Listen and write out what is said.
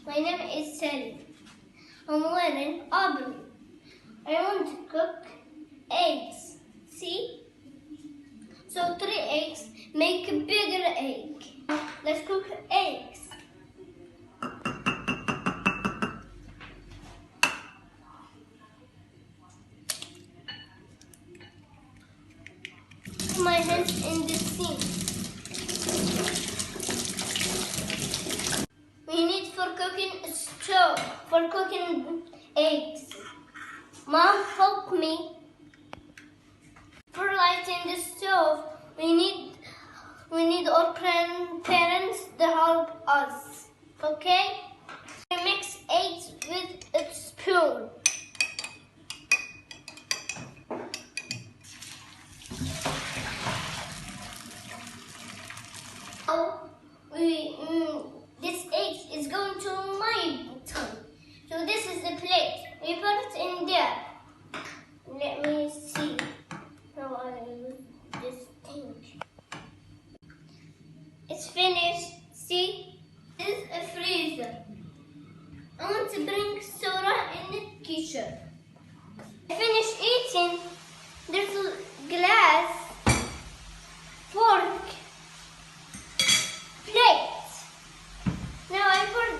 My name is Sami. I'm wearing auburn. I want to cook eggs. See? So 3 eggs make a bigger egg. Let's cook eggs. Put my hands in the sink. We need for cooking a stove for cooking eggs. Mom, help me. For lighting the stove, we need our grandparents to help us. Okay? We mix eggs with a spoon. Now this egg is going to my tongue. So this is the plate. We put it in there. Let me see how I use this thing. It's finished. See? This is a freezer. I want to bring soda in the kitchen. I finished eating. There's a glass, fork, plate. Now I put